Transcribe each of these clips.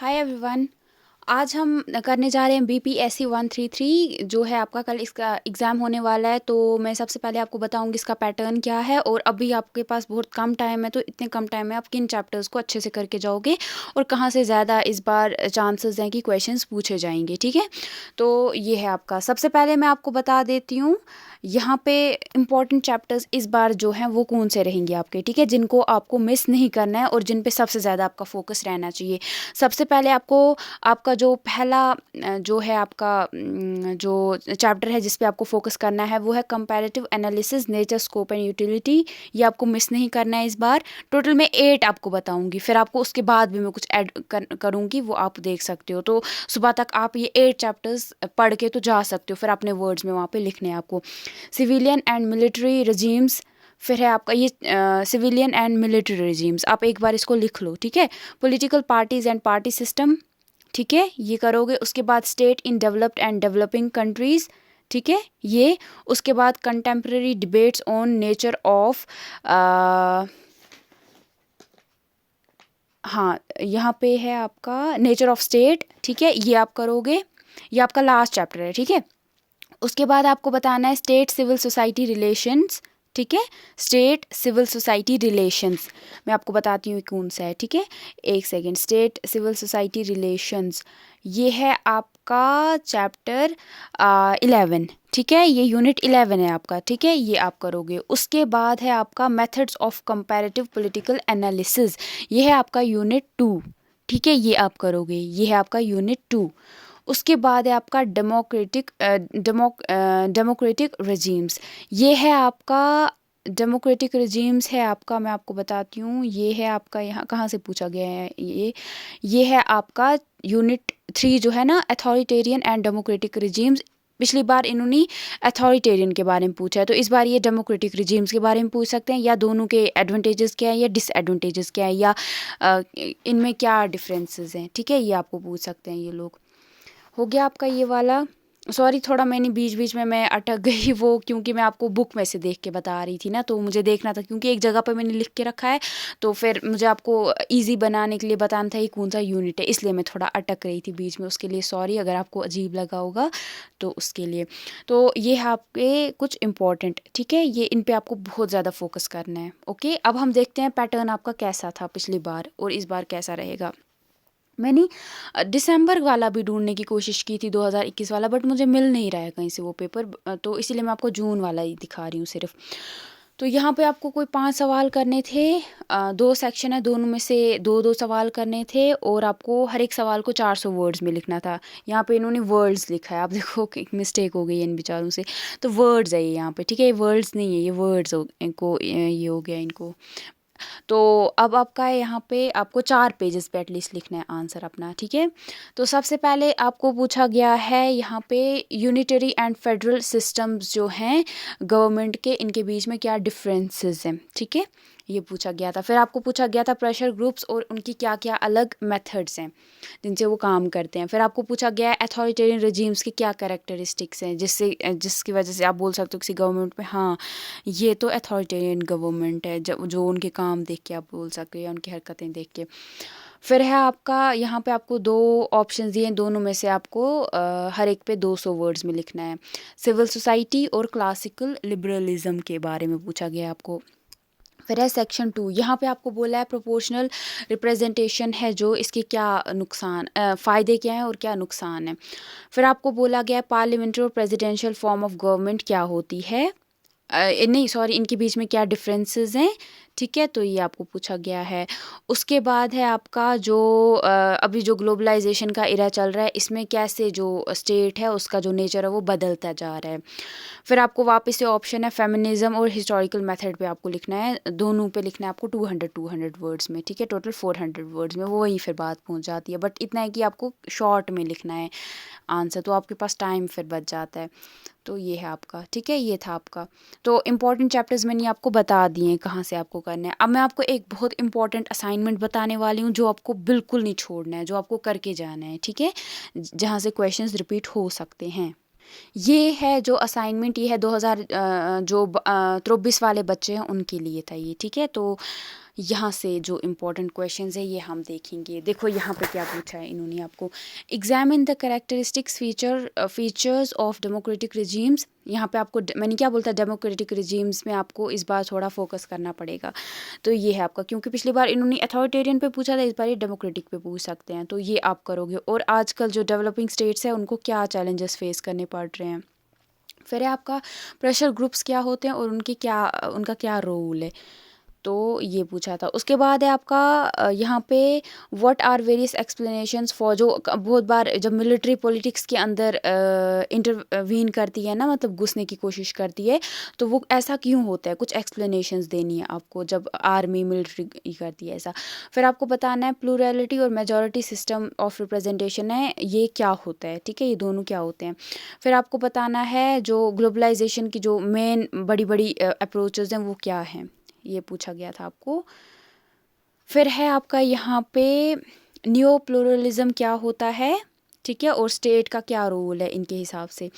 Hi everyone. आज हम करने जा रहे हैं BPSC 133 जो है आपका कल इसका एग्ज़ाम होने वाला है। तो मैं सबसे पहले आपको बताऊंगी इसका पैटर्न क्या है, और अभी आपके पास बहुत कम टाइम है, तो इतने कम टाइम में आप किन चैप्टर्स को अच्छे से करके जाओगे और कहाँ से ज़्यादा इस बार चांसेस हैं कि क्वेश्चंस पूछे जाएंगे। ठीक है, तो ये है आपका। सबसे पहले मैं आपको बता देती हूँ यहाँ पे इम्पॉर्टेंट चैप्टर्स इस बार जो हैं वो कौन से रहेंगे आपके, ठीक है, जिनको आपको मिस नहीं करना है और जिन पे सबसे ज़्यादा आपका फोकस रहना चाहिए। सबसे पहले आपको आपका जो पहला जो है आपका जो चैप्टर है जिस पे आपको फोकस करना है वो है comparative analysis, nature, scope and utility. ये आपको मिस नहीं करना है इस बार। टोटल मैं 8 आपको बताऊंगी, फिर आपको उसके बाद भी मैं कुछ ऐड करूंगी, वो आप देख सकते हो। तो सुबह तक आप ये 8 चैप्टर्स पढ़ के तो जा सकते हो, फिर अपने वर्ड्स में वहाँ पे लिखने हैं आपको। सिविलियन एंड मिलिट्री रजीम्स, फिर है आपका ये सिविलियन एंड मिलिट्री रजीम्स, आप एक बार इसको लिख लो, ठीक है। Political parties and party system, ठीक है, ये करोगे। उसके बाद state in developed and developing countries, ठीक है, ये। उसके बाद contemporary debates on nature of, हाँ यहाँ पे है आपका नेचर ऑफ स्टेट, ठीक है, ये आप करोगे। ये आपका लास्ट चैप्टर है, ठीक है। उसके बाद आपको बताना है स्टेट सिविल सोसाइटी रिलेशंस, ठीक है, स्टेट सिविल सोसाइटी रिलेशंस। मैं आपको बताती हूँ कौन सा है, ठीक है, एक second. State civil society relations, ये है आपका चैप्टर 11, ठीक है, ये यूनिट 11 है आपका, ठीक है, ये आप करोगे। उसके बाद है आपका methods of comparative political analysis, ये है आपका यूनिट 2, ठीक है, ये आप करोगे। ये है आपका यूनिट 2। उसके बाद है आपका डेमोक्रेटिक रजीम्स, ये है आपका डेमोक्रेटिक रजीम्स है आपका। मैं आपको बताती हूँ, ये है आपका, यहाँ कहाँ से पूछा गया है ये है आपका यूनिट 3 जो है ना, अथॉरिटेरियन एंड डेमोक्रेटिक रजीम्स। पिछली बार इन्होंने अथॉरिटेरियन के बारे में पूछा है, तो इस बार ये डेमोक्रेटिक रिजीम्स के बारे में पूछ सकते हैं, या दोनों के एडवांटेजेस क्या है या डिसएडवांटेजेस क्या है, या इनमें क्या डिफरेंसेस हैं, ठीक है, ये आपको पूछ सकते हैं ये लोग। हो गया आपका ये वाला। सॉरी, थोड़ा मैंने बीच बीच में मैं अटक गई, वो क्योंकि मैं आपको बुक में से देख के बता रही थी ना, तो मुझे देखना था, क्योंकि एक जगह पर मैंने लिख के रखा है, तो फिर मुझे आपको इजी बनाने के लिए बताना था ये कौन सा यूनिट है, इसलिए मैं थोड़ा अटक रही थी बीच में। उसके लिए सॉरी अगर आपको अजीब लगा होगा, तो उसके लिए। तो ये है आपके कुछ इंपॉर्टेंट, ठीक है, ये इन पे आपको बहुत ज़्यादा फोकस करना है। ओके, अब हम देखते हैं पैटर्न आपका कैसा था पिछली बार और इस बार कैसा रहेगा। मैंने दिसंबर वाला भी ढूंढने की कोशिश की थी, 2021 वाला, बट मुझे मिल नहीं रहा है कहीं से वो पेपर, तो इसीलिए मैं आपको जून वाला ही दिखा रही हूँ सिर्फ। तो यहाँ पे आपको कोई 5 सवाल करने थे, 2 सेक्शन है, दोनों में से 2-2 सवाल करने थे, और आपको हर एक सवाल को 400 वर्ड्स में लिखना था। यहाँ पे इन्होंने वर्ड्स लिखा है, आप देखो कि मिस्टेक हो गई है इन बेचारों से, तो वर्ड्स है ये यहाँ पे, ठीक है, ये वर्ड्स नहीं है, ये वर्ड्स इनको ये हो गया इनको। तो अब आपका यहाँ पे आपको 4 पेजेस पे एटलीस्ट लिखना है आंसर अपना, ठीक है। तो सबसे पहले आपको पूछा गया है यहाँ पे यूनिटरी एंड फेडरल सिस्टम्स जो हैं गवर्नमेंट के, इनके बीच में क्या डिफरेंसेस हैं, ठीक है, ये पूछा गया था। फिर आपको पूछा गया था प्रेशर ग्रुप्स और उनकी क्या क्या अलग मेथड्स हैं जिनसे वो काम करते हैं। फिर आपको पूछा गया है अथॉरिटेरियन रजीम्स की क्या कैरेक्टरिस्टिक्स हैं जिसकी वजह से आप बोल सकते हो किसी गवर्नमेंट में, हाँ ये तो अथॉरिटेरियन गवर्नमेंट है, जो उनके काम देख के आप बोल सकते हो या उनकी हरकतें देख के। फिर है आपका यहाँ पे आपको 2 ऑप्शन दिए हैं, दोनों में से आपको हर एक पे 200 वर्ड्स में लिखना है। सिविल सोसाइटी और क्लासिकल लिबरलिज्म के बारे में पूछा गया है आपको। फिर है सेक्शन 2, यहाँ पे आपको बोला है प्रोपोर्शनल रिप्रेजेंटेशन है जो, इसके क्या नुकसान फ़ायदे क्या हैं और क्या नुकसान है। फिर आपको बोला गया है पार्लियामेंट्री और प्रेसिडेंशियल फॉर्म ऑफ गवर्नमेंट क्या होती है, नहीं सॉरी, इनके बीच में क्या डिफरेंसेस हैं, ठीक है, तो ये आपको पूछा गया है। उसके बाद है आपका जो अभी जो ग्लोबलाइजेशन का इरा चल रहा है, इसमें कैसे जो स्टेट है उसका जो नेचर है वो बदलता जा रहा है। फिर आपको वापस से ऑप्शन है फेमिनिज्म और हिस्टोरिकल मेथड पे आपको लिखना है, दोनों पे लिखना है आपको 200 वर्ड्स में, ठीक है, टोटल 400 वर्ड्स में, वो वहीं फिर बात पहुंच जाती है, बट इतना है कि आपको शॉर्ट में लिखना है आंसर, तो आपके पास टाइम फिर बच जाता है। तो ये है आपका, ठीक है, ये था आपका। तो इम्पॉर्टेंट चैप्टर्स मैंने आपको बता दिए हैं कहाँ से आपको करना है। अब मैं आपको एक बहुत इंपॉर्टेंट असाइनमेंट बताने वाली हूँ जो आपको बिल्कुल नहीं छोड़ना है, जो आपको करके जाना है, ठीक है, जहाँ से क्वेश्चंस रिपीट हो सकते हैं। ये है जो असाइनमेंट, ये है 2024 वाले बच्चे हैं उनके लिए था ये, ठीक है। तो यहाँ से जो इम्पोर्टेंट क्वेश्चंस है ये हम देखेंगे। देखो यहाँ पे क्या पूछा है इन्होंने आपको, examine the characteristics features of democratic regimes. यहाँ पे आपको मैंने क्या बोलता, डेमोक्रेटिक रिजीम्स में आपको इस बार थोड़ा फोकस करना पड़ेगा। तो ये है आपका, क्योंकि पिछली बार इन्होंने अथॉरिटेरियन पे पूछा था, इस बार ये डेमोक्रेटिक पे पूछ सकते हैं, तो ये आप करोगे। और आजकल जो डेवलपिंग स्टेट्स है उनको क्या चैलेंजेस फेस करने पड़ रहे हैं। फिर है आपका प्रेशर ग्रुप्स क्या होते हैं और उनका क्या रोल है, तो ये पूछा था। उसके बाद है आपका यहाँ पे what are various explanations for, जो बहुत बार जब मिलिट्री पॉलिटिक्स के अंदर इंटरवीन करती है ना, मतलब घुसने की कोशिश करती है, तो वो ऐसा क्यों होता है, कुछ एक्सप्लेनेशंस देनी है आपको जब आर्मी मिलिट्री करती है ऐसा। फिर आपको बताना है प्लूरैलिटी और मेजॉरिटी सिस्टम ऑफ रिप्रेजेंटेशन है, ये क्या होता है, ठीक है, ये दोनों क्या होते हैं। फिर आपको बताना है जो ग्लोबलाइजेशन की जो मेन बड़ी बड़ी अप्रोचेस हैं वो क्या हैं, ये पूछा गया था आपको। फिर है आपका यहाँ पे न्यो प्लूरलिज्म क्या होता है, ठीक है, और स्टेट का क्या रोल है इनके हिसाब से।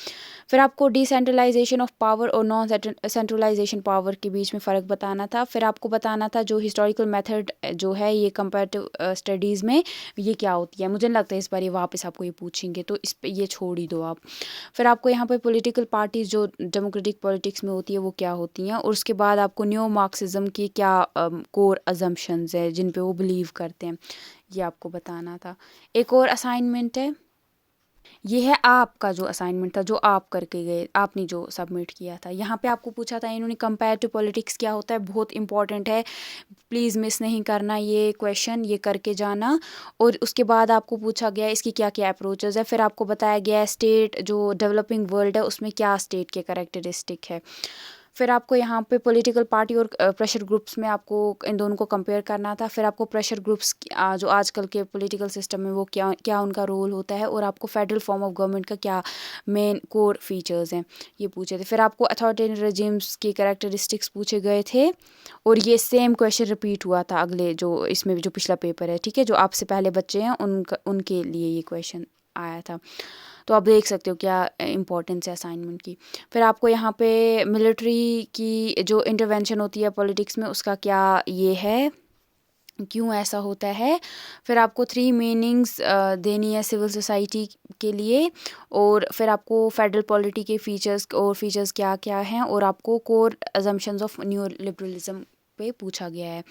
फिर आपको डिसेंट्रलाइजेशन ऑफ पावर और नॉन सेंट्रलाइजेशन पावर के बीच में फ़र्क बताना था। फिर आपको बताना था जो हिस्टोरिकल मेथड जो है ये कंपैरेटिव स्टडीज़ में ये क्या होती है। मुझे नहीं लगता इस बार ये वापस आपको ये पूछेंगे, तो इस पे ये छोड़ ही दो आप। फिर आपको यहाँ पे पॉलिटिकल पार्टीज जो डेमोक्रेटिक पॉलिटिक्स में होती है वो क्या होती हैं, और उसके बाद आपको न्यो मार्क्सिज्म की क्या कोर अजम्पशंस है जिन पे वो बिलीव करते हैं, ये आपको बताना था। एक और असाइनमेंट है, ये है आपका जो असाइनमेंट था जो आप करके गए, आपने जो सबमिट किया था। यहाँ पे आपको पूछा था इन्होंने कंपेरेटिव पॉलिटिक्स क्या होता है, बहुत इंपॉर्टेंट है, प्लीज़ मिस नहीं करना ये क्वेश्चन, ये करके जाना। और उसके बाद आपको पूछा गया इसकी क्या क्या अप्रोचेस है। फिर आपको बताया गया है स्टेट जो डेवलपिंग वर्ल्ड है उसमें क्या स्टेट के कैरेक्टरिस्टिक है। फिर आपको यहाँ पे पॉलिटिकल पार्टी और प्रेशर ग्रुप्स में आपको इन दोनों को कंपेयर करना था। फिर आपको प्रेशर ग्रुप्स जो आजकल के पॉलिटिकल सिस्टम में वो क्या क्या उनका रोल होता है, और आपको फेडरल फॉर्म ऑफ गवर्नमेंट का क्या मेन कोर फीचर्स हैं, ये पूछे थे। फिर आपको अथॉरिटेरियन रेजिम्स की कैरेक्टरिस्टिक्स पूछे गए थे, और ये सेम क्वेश्चन रिपीट हुआ था अगले जो इसमें जो पिछला पेपर है, ठीक है, जो आपसे पहले बच्चे हैं उनके लिए ये क्वेश्चन आया था। तो आप देख सकते हो क्या इम्पोर्टेंस है असाइनमेंट की। फिर आपको यहाँ पे मिलिट्री की जो इंटरवेंशन होती है पॉलिटिक्स में उसका क्या ये है, क्यों ऐसा होता है। फिर आपको 3 मीनिंग्स देनी है सिविल सोसाइटी के लिए, और फिर आपको फेडरल पॉलिटी के फीचर्स क्या क्या हैं, और आपको core assumptions of new liberalism पे पूछा गया है।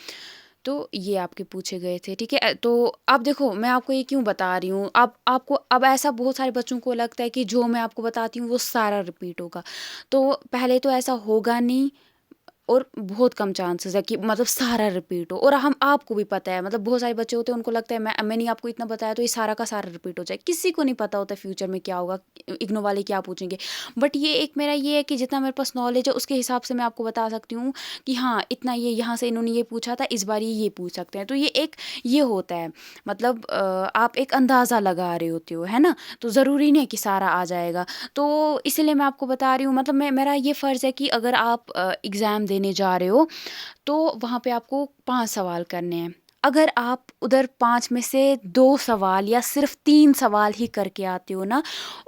तो ये आपके पूछे गए थे, ठीक है। तो अब देखो मैं आपको ये क्यों बता रही हूँ, अब आपको अब ऐसा बहुत सारे बच्चों को लगता है कि जो मैं आपको बताती हूँ वो सारा रिपीट होगा, तो पहले तो ऐसा होगा नहीं, और बहुत कम चांसेस है कि मतलब सारा रिपीट हो। और हम आपको भी पता है, मतलब बहुत सारे बच्चे होते हैं उनको लगता है मैंने आपको इतना बताया तो ये सारा का सारा रिपीट हो जाए, किसी को नहीं पता होता फ्यूचर में क्या होगा, इग्नो वाले क्या पूछेंगे। बट ये एक मेरा ये है कि जितना मेरे पास नॉलेज है उसके हिसाब से मैं आपको बता सकती हूँ कि हाँ इतना ये यहाँ से इन्होंने ये पूछा था, इस बार ये पूछ सकते हैं। तो ये एक ये होता है, मतलब आप एक अंदाज़ा लगा रहे होते हो, है ना, तो ज़रूरी नहीं है कि सारा आ जाएगा। तो इसलिए मैं आपको बता रही हूँ, मतलब मेरा ये फ़र्ज़ है कि अगर आप एग्ज़ाम देने जा रहे हो तो वहाँ पे आपको 5 सवाल करने हैं। अगर आप उधर 5 में से 2 सवाल या सिर्फ 3 सवाल ही करके आते हो ना,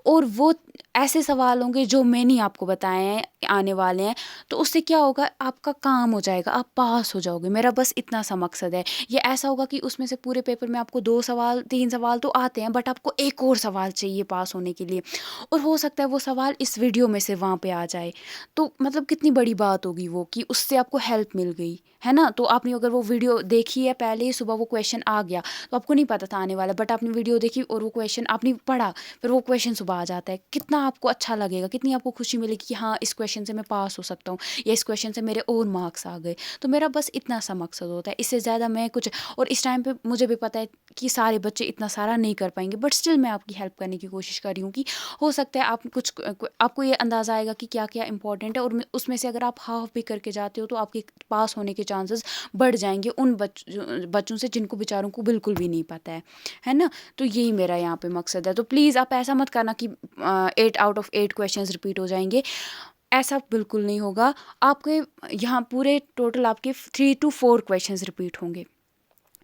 और वो ऐसे सवाल होंगे जो मैंने आपको बताए हैं आने वाले हैं, तो उससे क्या होगा, आपका काम हो जाएगा, आप पास हो जाओगे। मेरा बस इतना सा मकसद है। ये ऐसा होगा कि उसमें से पूरे पेपर में आपको 2 सवाल 3 सवाल तो आते हैं, बट आपको एक और सवाल चाहिए पास होने के लिए, और हो सकता है वो सवाल इस वीडियो में से वहाँ पे आ जाए। तो मतलब कितनी बड़ी बात होगी वो, कि उससे आपको हेल्प मिल गई, है ना। तो आपने अगर वो वीडियो देखी है पहले ही, सुबह वो क्वेश्चन आ गया तो आपको नहीं पता था आने वाला, बट आपने वीडियो देखी और वो क्वेश्चन आपने पढ़ा, फिर वो क्वेश्चन सुबह आ जाता है, कितना आपको अच्छा लगेगा, कितनी आपको खुशी मिलेगी कि हाँ इस क्वेश्चन से मैं पास हो सकता हूँ, या इस क्वेश्चन से मेरे और मार्क्स आ गए। तो मेरा बस इतना सा मकसद होता है, इससे ज़्यादा मैं कुछ, और इस टाइम पे मुझे भी पता है कि सारे बच्चे इतना सारा नहीं कर पाएंगे, बट स्टिल मैं आपकी हेल्प करने की कोशिश कर रही हूँ कि हो सकता है आप कुछ, आपको ये अंदाज़ा आएगा कि क्या क्या इंपॉर्टेंट है, और उसमें से अगर आप हाफ भी करके जाते हो तो आपके पास होने के चांसेस बढ़ जाएंगे उन बच्चों से जिनको बेचारों को बिल्कुल भी नहीं पता है ना। तो यही मेरा यहाँ पे मकसद है। तो प्लीज़ आप ऐसा मत करना कि 8 आउट ऑफ 8 क्वेश्चंस रिपीट हो जाएंगे, ऐसा बिल्कुल नहीं होगा। आपके यहाँ पूरे टोटल आपके 3 to 4 क्वेश्चंस रिपीट होंगे,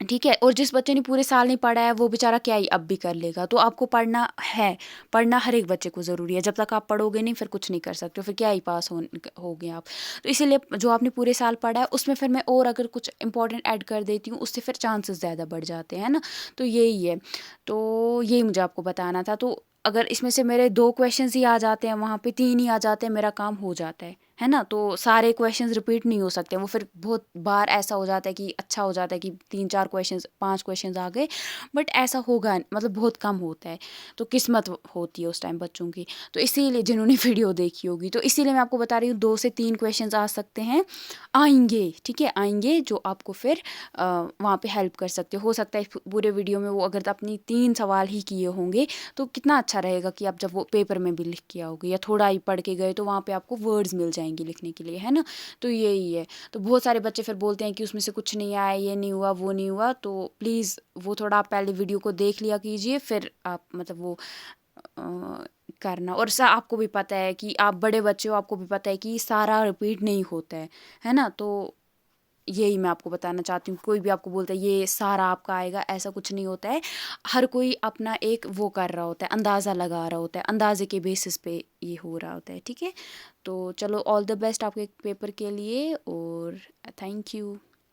ठीक है। और जिस बच्चे ने पूरे साल नहीं पढ़ा है वो बेचारा क्या ही अब भी कर लेगा। तो आपको पढ़ना है, पढ़ना हर एक बच्चे को ज़रूरी है। जब तक आप पढ़ोगे नहीं फिर कुछ नहीं कर सकते हो, फिर क्या ही पास होगे आप। तो इसीलिए जो आपने पूरे साल पढ़ा है उसमें फिर मैं और अगर कुछ इंपॉर्टेंट ऐड कर देती हूँ, उससे फिर चांसेस ज़्यादा बढ़ जाते हैं ना। तो यही है, तो यही मुझे आपको बताना था। तो अगर इसमें से मेरे 2 क्वेश्चंस ही आ जाते हैं, वहाँ पे 3 ही आ जाते हैं, मेरा काम हो जाता है ना। तो सारे क्वेश्चंस रिपीट नहीं हो सकते, वो फिर बहुत बार ऐसा हो जाता है कि अच्छा हो जाता है कि 3-4 क्वेश्चंस 5 क्वेश्चंस आ गए, बट ऐसा होगा मतलब बहुत कम होता है। तो किस्मत होती है उस टाइम बच्चों की। तो इसीलिए जिन्होंने वीडियो देखी होगी, तो इसीलिए मैं आपको बता रही हूँ 2 से 3 क्वेश्चंस आ सकते हैं, आएँगे, ठीक है? आएँगे जो आपको फिर वहाँ पे हेल्प कर सकते हो सकता है पूरे वीडियो में वो अगर अपनी 3 सवाल ही किए होंगे तो कितना अच्छा रहेगा कि आप जब वो पेपर में भी लिख के आओगे या थोड़ा ही पढ़ के गए तो वहाँ पे आपको वर्ड्स मिल जाएंगे लिखने के लिए, है ना। तो यही है। तो बहुत सारे बच्चे फिर बोलते हैं कि उसमें से कुछ नहीं आया, ये नहीं हुआ, वो नहीं हुआ। तो प्लीज़ वो थोड़ा आप पहले वीडियो को देख लिया कीजिए, फिर आप मतलब वो करना। और आपको भी पता है कि आप बड़े बच्चे हो, आपको भी पता है कि सारा रिपीट नहीं होता है ना। तो यही मैं आपको बताना चाहती हूँ। कोई भी आपको बोलता है ये सारा आपका आएगा, ऐसा कुछ नहीं होता है। हर कोई अपना एक वो कर रहा होता है, अंदाज़ा लगा रहा होता है, अंदाजे के बेसिस पे ये हो रहा होता है, ठीक है। तो चलो, ऑल द बेस्ट आपके पेपर के लिए और थैंक यू।